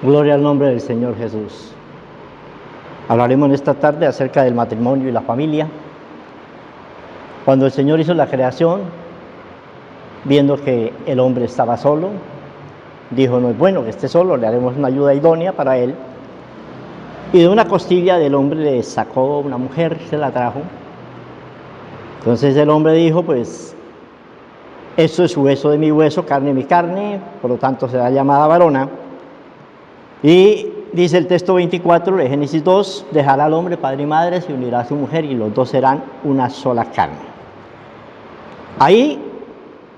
Gloria al nombre del Señor Jesús. Hablaremos en esta tarde acerca del matrimonio y la familia. Cuando el Señor hizo la creación, viendo que el hombre estaba solo, dijo: no es bueno que esté solo, le haremos una ayuda idónea para él. Y de una costilla del hombre le sacó una mujer, se la trajo. Entonces el hombre dijo: pues esto es hueso de mi hueso, carne de mi carne, por lo tanto será llamada varona. Y dice el texto 24 de Génesis 2: dejará al hombre padre y madre, se unirá a su mujer y los dos serán una sola carne. Ahí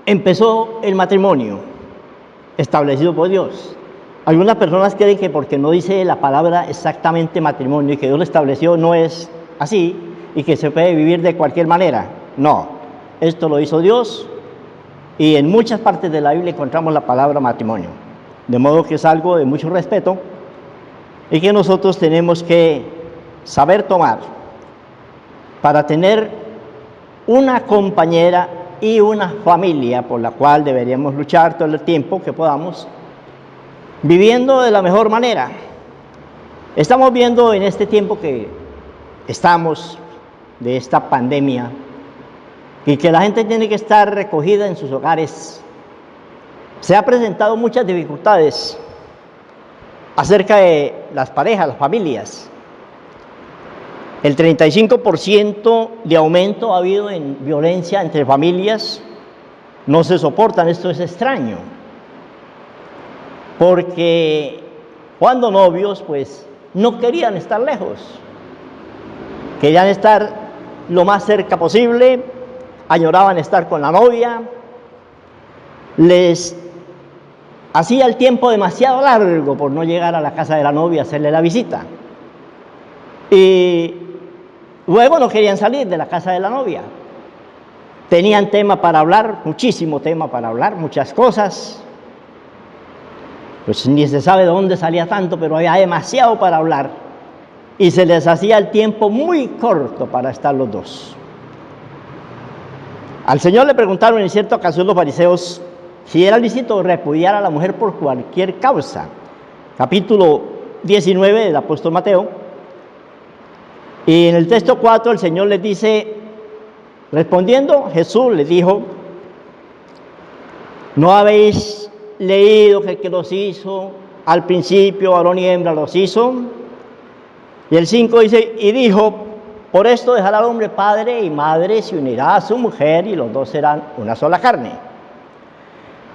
empezó el matrimonio establecido por Dios. Algunas personas creen que porque no dice la palabra exactamente matrimonio y que Dios lo estableció no es así y que se puede vivir de cualquier manera. No, esto lo hizo Dios y en muchas partes de la Biblia encontramos la palabra matrimonio. De modo que es algo de mucho respeto y que nosotros tenemos que saber tomar para tener una compañera y una familia por la cual deberíamos luchar todo el tiempo que podamos, viviendo de la mejor manera. Estamos viendo en este tiempo que estamos de esta pandemia y que la gente tiene que estar recogida en sus hogares. Se han presentado muchas dificultades acerca de las parejas, las familias. El 35% de aumento ha habido en violencia entre familias. No se soportan, esto es extraño. Porque cuando novios, pues no querían estar lejos. Querían estar lo más cerca posible, añoraban estar con la novia. Les hacía el tiempo demasiado largo por no llegar a la casa de la novia a hacerle la visita. Y luego no querían salir de la casa de la novia. Tenían tema para hablar, muchísimo tema para hablar, muchas cosas. Pues ni se sabe de dónde salía tanto, pero había demasiado para hablar. Y se les hacía el tiempo muy corto para estar los dos. Al Señor le preguntaron en cierta ocasión los fariseos si era lícito repudiar a la mujer por cualquier causa. Capítulo 19 del apóstol Mateo. Y en el texto 4 el Señor les dice, respondiendo, Jesús les dijo: ¿no habéis leído que el que los hizo al principio, varón y hembra los hizo? Y el 5 dice, y dijo: por esto dejará al hombre padre y madre, se unirá a su mujer y los dos serán una sola carne.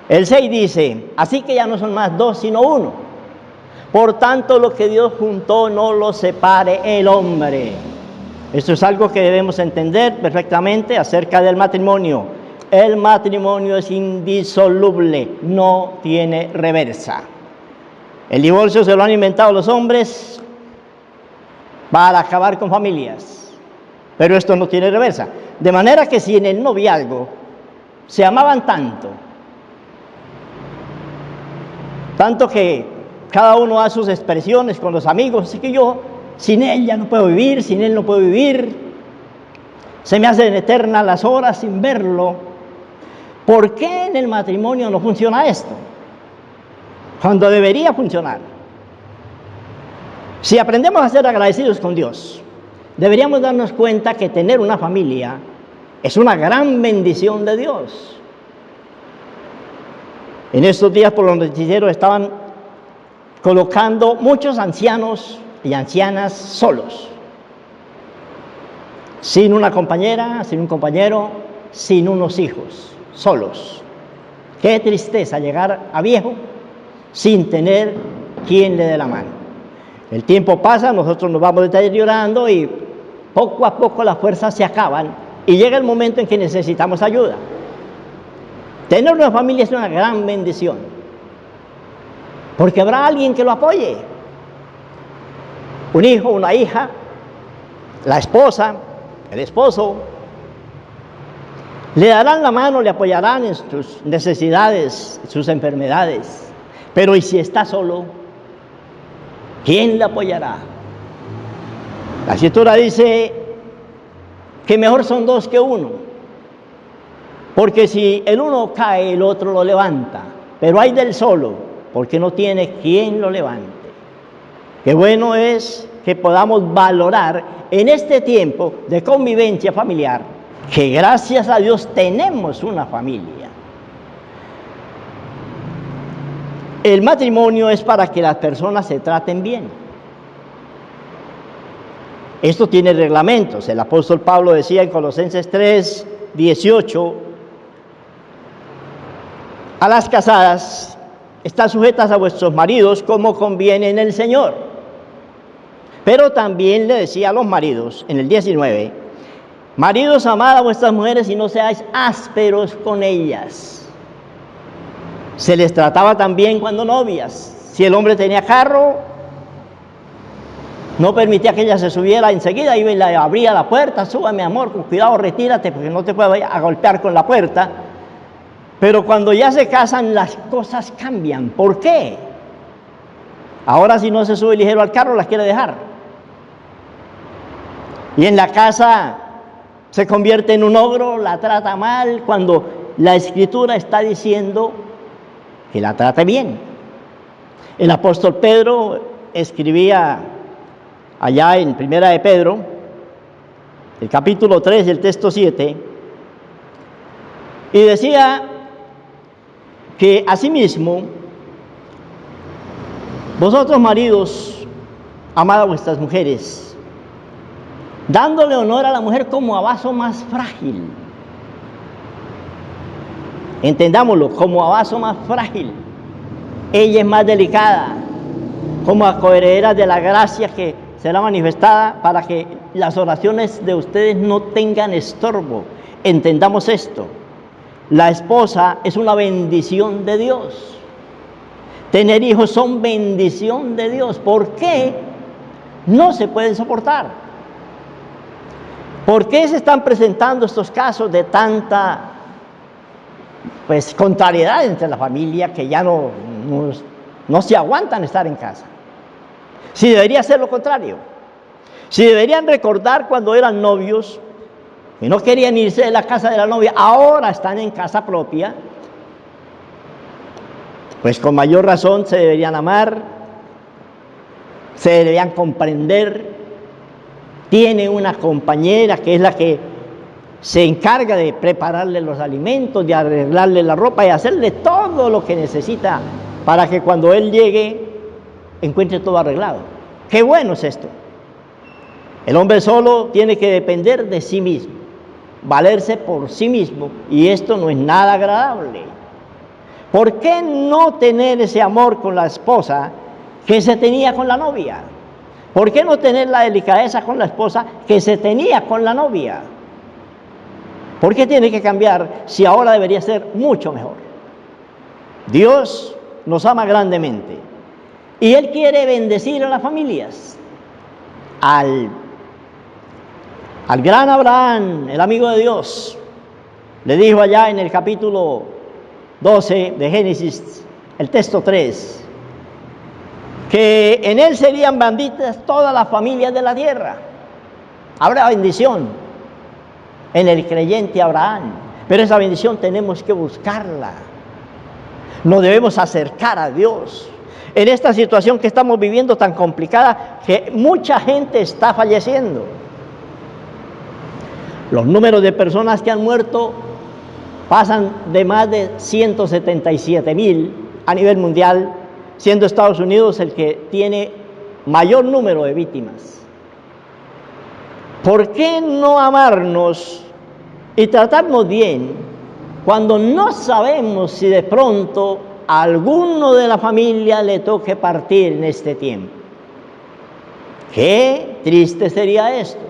El 6 dice, así que ya no son más dos sino uno. Por tanto, lo que Dios juntó no lo separe el hombre. Esto es algo que debemos entender perfectamente acerca del matrimonio. El matrimonio es indisoluble, no tiene reversa. El divorcio se lo han inventado los hombres para acabar con familias, pero esto no tiene reversa. De manera que si en el noviazgo se amaban tanto que cada uno da sus expresiones con los amigos, así que yo sin él ya no puedo vivir, sin él no puedo vivir, se me hacen eternas las horas sin verlo. ¿Por qué en el matrimonio no funciona esto? Cuando debería funcionar. Si aprendemos a ser agradecidos con Dios, deberíamos darnos cuenta que tener una familia es una gran bendición de Dios. En estos días por los noticieros estaban colocando muchos ancianos y ancianas solos, sin una compañera, sin un compañero, sin unos hijos, solos. Qué tristeza llegar a viejo sin tener quien le dé la mano. El tiempo pasa, nosotros nos vamos deteriorando y poco a poco las fuerzas se acaban y llega el momento en que necesitamos ayuda. Tener una familia es una gran bendición, porque habrá alguien que lo apoye. Un hijo, una hija, la esposa, el esposo, le darán la mano, le apoyarán en sus necesidades, sus enfermedades. Pero ¿y si está solo? ¿Quién le apoyará? La Escritura dice que mejor son dos que uno, porque si el uno cae, el otro lo levanta. Pero hay del solo, porque no tiene quien lo levante. Qué bueno es que podamos valorar en este tiempo de convivencia familiar que gracias a Dios tenemos una familia. El matrimonio es para que las personas se traten bien. Esto tiene reglamentos. El apóstol Pablo decía en Colosenses 3:18, a las casadas están sujetas a vuestros maridos como conviene en el Señor. Pero también le decía a los maridos, en el 19, maridos, amad a vuestras mujeres y no seáis ásperos con ellas. Se les trataba también cuando novias. Si el hombre tenía carro, no permitía que ella se subiera enseguida, iba y le abría la puerta, súbame amor, con cuidado, retírate, porque no te puedo a golpear con la puerta. Pero cuando ya se casan, las cosas cambian. ¿Por qué? Ahora si no se sube ligero al carro, las quiere dejar. Y en la casa se convierte en un ogro, la trata mal, cuando la Escritura está diciendo que la trate bien. El apóstol Pedro escribía allá en Primera de Pedro, el capítulo 3, el texto 7, y decía que asimismo, vosotros maridos, amad a vuestras mujeres, dándole honor a la mujer como a vaso más frágil. Entendámoslo, como a vaso más frágil. Ella es más delicada, como a coheredera de la gracia que será manifestada para que las oraciones de ustedes no tengan estorbo. Entendamos esto. La esposa es una bendición de Dios. Tener hijos son bendición de Dios. ¿Por qué no se pueden soportar? ¿Por qué se están presentando estos casos de tanta contrariedad entre la familia que ya no se aguantan estar en casa? Si debería ser lo contrario. Si deberían recordar cuando eran novios y no querían irse de la casa de la novia, ahora están en casa propia, pues con mayor razón se deberían amar, se deberían comprender. Tiene una compañera que es la que se encarga de prepararle los alimentos, de arreglarle la ropa y hacerle todo lo que necesita para que cuando él llegue encuentre todo arreglado. Qué bueno es esto. El hombre solo tiene que depender de sí mismo, valerse por sí mismo, y esto no es nada agradable. ¿Por qué no tener ese amor con la esposa que se tenía con la novia? ¿Por qué no tener la delicadeza con la esposa que se tenía con la novia? ¿Por qué tiene que cambiar si ahora debería ser mucho mejor? Dios nos ama grandemente y Él quiere bendecir a las familias. Al gran Abraham, el amigo de Dios, le dijo allá en el capítulo 12 de Génesis, el texto 3, que en él serían benditas todas las familias de la tierra. Habrá bendición en el creyente Abraham, pero esa bendición tenemos que buscarla. Nos debemos acercar a Dios. En esta situación que estamos viviendo tan complicada, que mucha gente está falleciendo. Los números de personas que han muerto pasan de más de 177,000 a nivel mundial, siendo Estados Unidos el que tiene mayor número de víctimas. ¿Por qué no amarnos y tratarnos bien cuando no sabemos si de pronto a alguno de la familia le toque partir en este tiempo? Qué triste sería esto.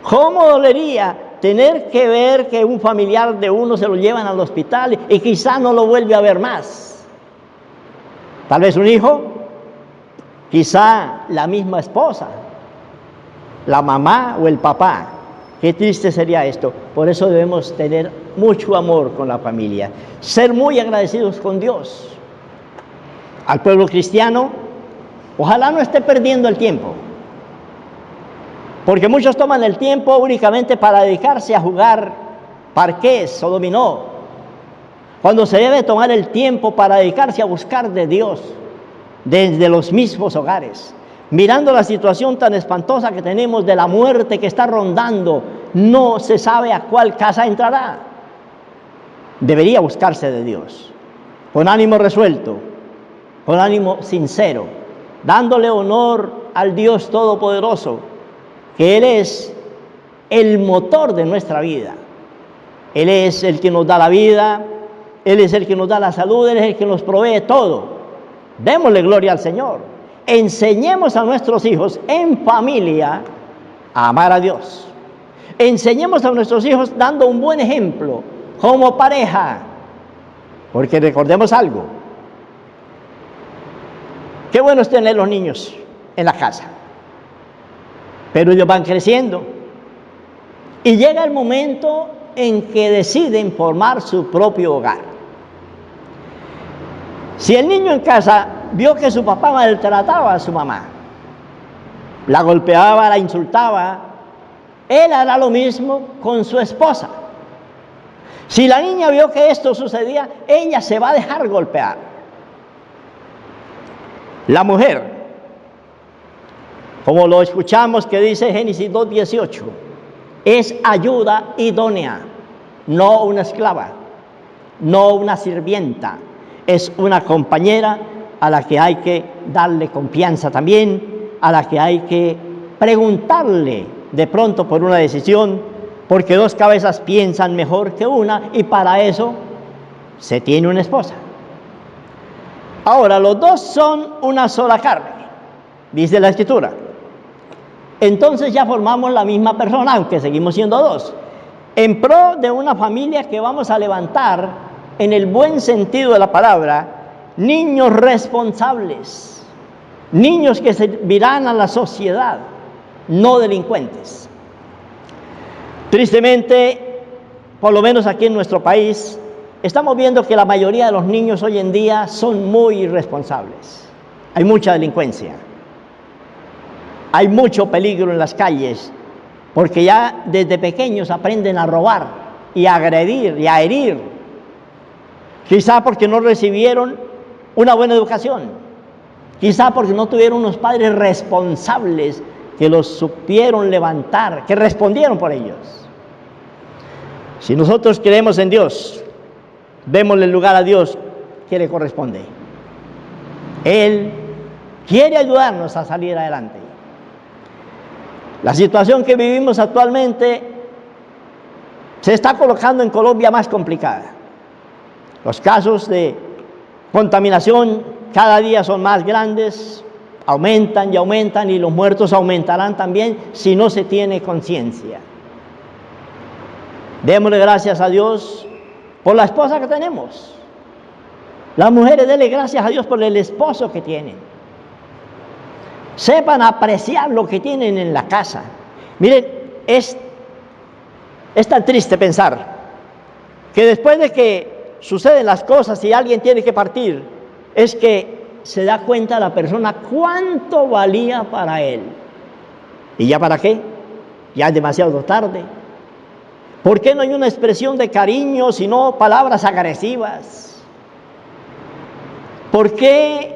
¿Cómo dolería tener que ver que un familiar de uno se lo llevan al hospital y quizá no lo vuelve a ver más? Tal vez un hijo, quizá la misma esposa, la mamá o el papá. Qué triste sería esto. Por eso debemos tener mucho amor con la familia, ser muy agradecidos con Dios. Al pueblo cristiano, ojalá no esté perdiendo el tiempo, porque muchos toman el tiempo únicamente para dedicarse a jugar parqués o dominó, cuando se debe tomar el tiempo para dedicarse a buscar de Dios desde los mismos hogares. mirando la situación tan espantosa que tenemos de la muerte que está rondando, no se sabe a cuál casa entrará. Debería buscarse de Dios, con ánimo resuelto, con ánimo sincero, dándole honor al Dios Todopoderoso, que Él es el motor de nuestra vida. Él es el que nos da la vida, Él es el que nos da la salud, Él es el que nos provee todo. Démosle gloria al Señor. Enseñemos a nuestros hijos en familia a amar a Dios. Enseñemos a nuestros hijos dando un buen ejemplo como pareja. Porque recordemos algo. Qué bueno es tener los niños en la casa. Pero ellos van creciendo. Y llega el momento en que deciden formar su propio hogar. Si el niño en casa vio que su papá maltrataba a su mamá, la golpeaba, la insultaba, él hará lo mismo con su esposa. Si la niña vio que esto sucedía, ella se va a dejar golpear. La mujer, como lo escuchamos que dice Génesis 2:18, es ayuda idónea, no una esclava, no una sirvienta, es una compañera a la que hay que darle confianza también, a la que hay que preguntarle de pronto por una decisión, porque dos cabezas piensan mejor que una y para eso se tiene una esposa. Ahora, los dos son una sola carne, dice la Escritura. Entonces ya formamos la misma persona, aunque seguimos siendo dos, en pro de una familia que vamos a levantar en el buen sentido de la palabra, niños responsables, niños que servirán a la sociedad, no delincuentes. Tristemente, por lo menos aquí en nuestro país, estamos viendo que la mayoría de los niños hoy en día son muy irresponsables. Hay mucha delincuencia. Hay mucho peligro en las calles, porque ya desde pequeños aprenden a robar y a agredir y a herir. Quizá porque no recibieron una buena educación. Quizá porque no tuvieron unos padres responsables que los supieron levantar, que respondieron por ellos. Si nosotros creemos en Dios, démosle el lugar a Dios que le corresponde. Él quiere ayudarnos a salir adelante. La situación que vivimos actualmente se está colocando en Colombia más complicada. Los casos de contaminación cada día son más grandes, aumentan y aumentan, y los muertos aumentarán también si no se tiene conciencia. Démosle gracias a Dios por la esposa que tenemos. Las mujeres, denle gracias a Dios por el esposo que tienen. Sepan apreciar lo que tienen en la casa. Miren, es tan triste pensar que después de que suceden las cosas y alguien tiene que partir, es que se da cuenta la persona cuánto valía para él. ¿Y ya para qué? Ya es demasiado tarde. ¿Por qué no hay una expresión de cariño, sino palabras agresivas? ¿Por qué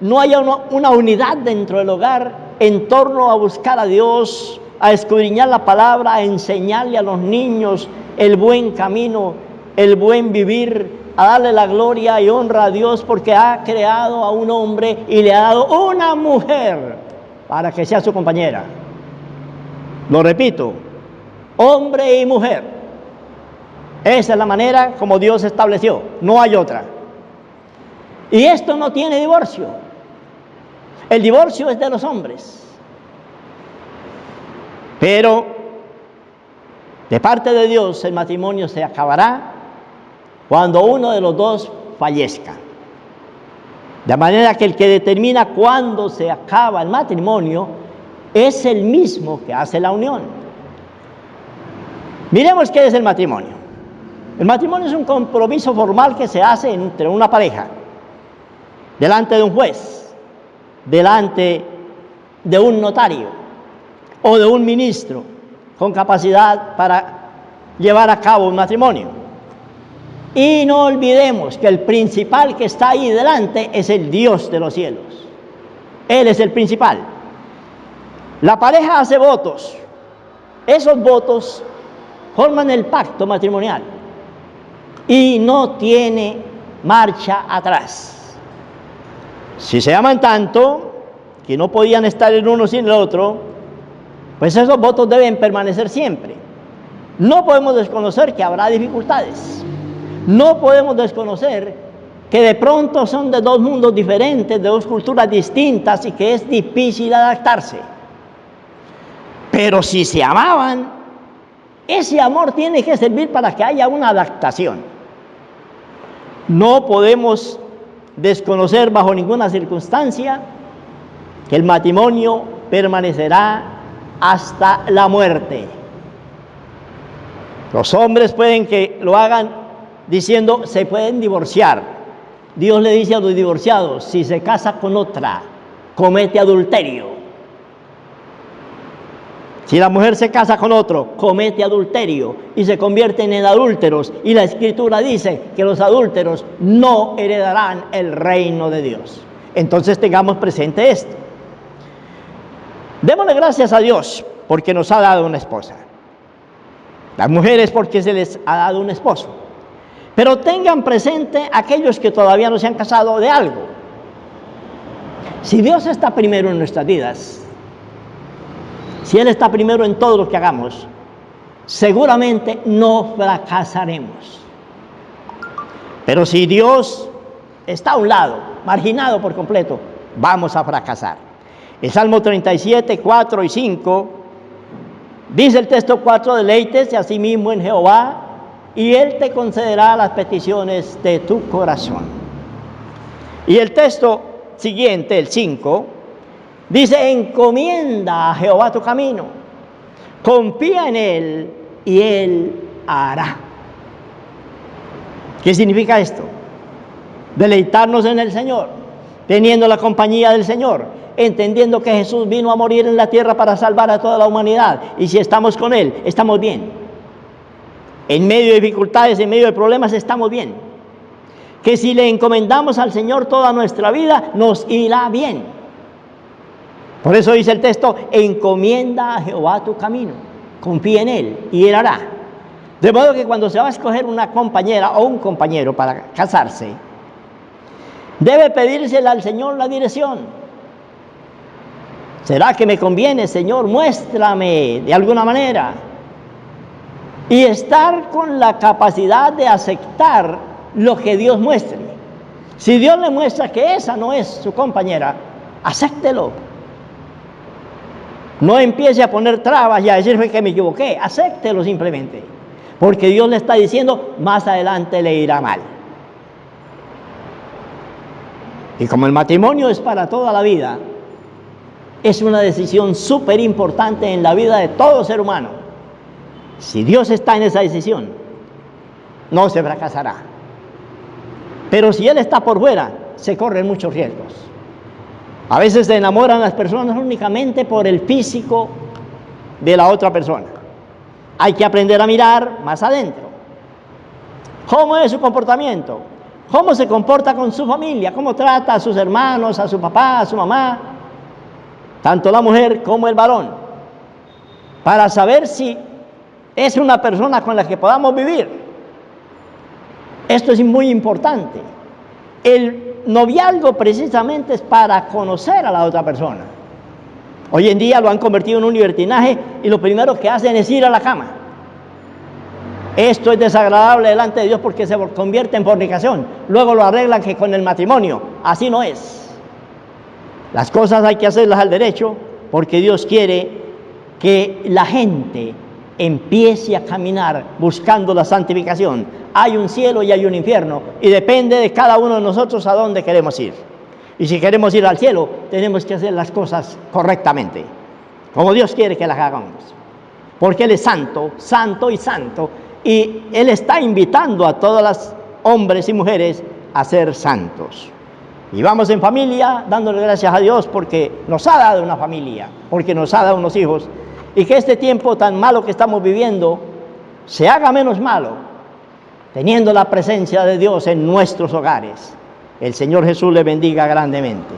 no hay una unidad dentro del hogar en torno a buscar a Dios, a escudriñar la palabra, a enseñarle a los niños el buen camino, el buen vivir, a darle la gloria y honra a Dios porque ha creado a un hombre y le ha dado una mujer para que sea su compañera? Lo repito, hombre y mujer. Esa es la manera como Dios estableció, no hay otra. Y esto no tiene divorcio. El divorcio es de los hombres. Pero de parte de Dios el matrimonio se acabará cuando uno de los dos fallezca. De manera que el que determina cuándo se acaba el matrimonio es el mismo que hace la unión. Miremos qué es el matrimonio. El matrimonio es un compromiso formal que se hace entre una pareja, delante de un juez, delante de un notario o de un ministro con capacidad para llevar a cabo un matrimonio. Y no olvidemos que el principal que está ahí delante es el Dios de los cielos. Él es el principal. La pareja hace votos. Esos votos forman el pacto matrimonial y no tiene marcha atrás. Si se aman tanto que no podían estar el uno sin el otro, pues esos votos deben permanecer siempre. No podemos desconocer que habrá dificultades. No podemos desconocer que de pronto son de dos mundos diferentes, de dos culturas distintas y que es difícil adaptarse. Pero si se amaban, ese amor tiene que servir para que haya una adaptación. No podemos desconocer bajo ninguna circunstancia que el matrimonio permanecerá hasta la muerte. Los hombres pueden que lo hagan diciendo se pueden divorciar. Dios le dice a los divorciados, si se casa con otra, comete adulterio. Si la mujer se casa con otro, comete adulterio y se convierten en adúlteros. Y la Escritura dice que los adúlteros no heredarán el reino de Dios. Entonces tengamos presente esto. Démosle gracias a Dios porque nos ha dado una esposa. Las mujeres porque se les ha dado un esposo. Pero tengan presente aquellos que todavía no se han casado de algo. Si Dios está primero en nuestras vidas, si Él está primero en todo lo que hagamos, seguramente no fracasaremos. Pero si Dios está a un lado, marginado por completo, vamos a fracasar. El Salmo 37, 4 y 5, dice el texto 4, deleítese a sí mismo en Jehová, y Él te concederá las peticiones de tu corazón. Y el texto siguiente, el 5, dice, encomienda a Jehová tu camino, confía en Él y Él hará. ¿Qué significa esto? Deleitarnos en el Señor, teniendo la compañía del Señor, entendiendo que Jesús vino a morir en la tierra para salvar a toda la humanidad, y si estamos con Él, estamos bien. En medio de dificultades, en medio de problemas, estamos bien. Que si le encomendamos al Señor toda nuestra vida, nos irá bien. Por eso dice el texto, encomienda a Jehová tu camino, confía en Él y Él hará. De modo que cuando se va a escoger una compañera o un compañero para casarse, debe pedírsele al Señor la dirección. ¿Será que me conviene, Señor? Muéstrame de alguna manera. Y estar con la capacidad de aceptar lo que Dios muestre. Si Dios le muestra que esa no es su compañera, acéptelo. No empiece a poner trabas y a decir que me equivoqué, acéptelo simplemente. Porque Dios le está diciendo, más adelante le irá mal. Y como el matrimonio es para toda la vida, es una decisión súper importante en la vida de todo ser humano. Si Dios está en esa decisión, no se fracasará. Pero si Él está por fuera, se corren muchos riesgos. A veces se enamoran las personas únicamente por el físico de la otra persona. Hay que aprender a mirar más adentro. ¿Cómo es su comportamiento? ¿Cómo se comporta con su familia? ¿Cómo trata a sus hermanos, a su papá, a su mamá? Tanto la mujer como el varón. Para saber si es una persona con la que podamos vivir. Esto es muy importante. El noviazgo precisamente es para conocer a la otra persona. Hoy en día lo han convertido en un libertinaje y lo primero que hacen es ir a la cama. Esto es desagradable delante de Dios porque se convierte en fornicación. Luego lo arreglan que con el matrimonio. Así no es. Las cosas hay que hacerlas al derecho porque Dios quiere que la gente empiece a caminar buscando la santificación. Hay un cielo y hay un infierno y depende de cada uno de nosotros a dónde queremos ir. Y si queremos ir al cielo, tenemos que hacer las cosas correctamente, como Dios quiere que las hagamos. Porque Él es santo, santo y santo, y Él está invitando a todas las hombres y mujeres a ser santos. Y vamos en familia dándole gracias a Dios porque nos ha dado una familia, porque nos ha dado unos hijos, y que este tiempo tan malo que estamos viviendo se haga menos malo, teniendo la presencia de Dios en nuestros hogares. El Señor Jesús le bendiga grandemente.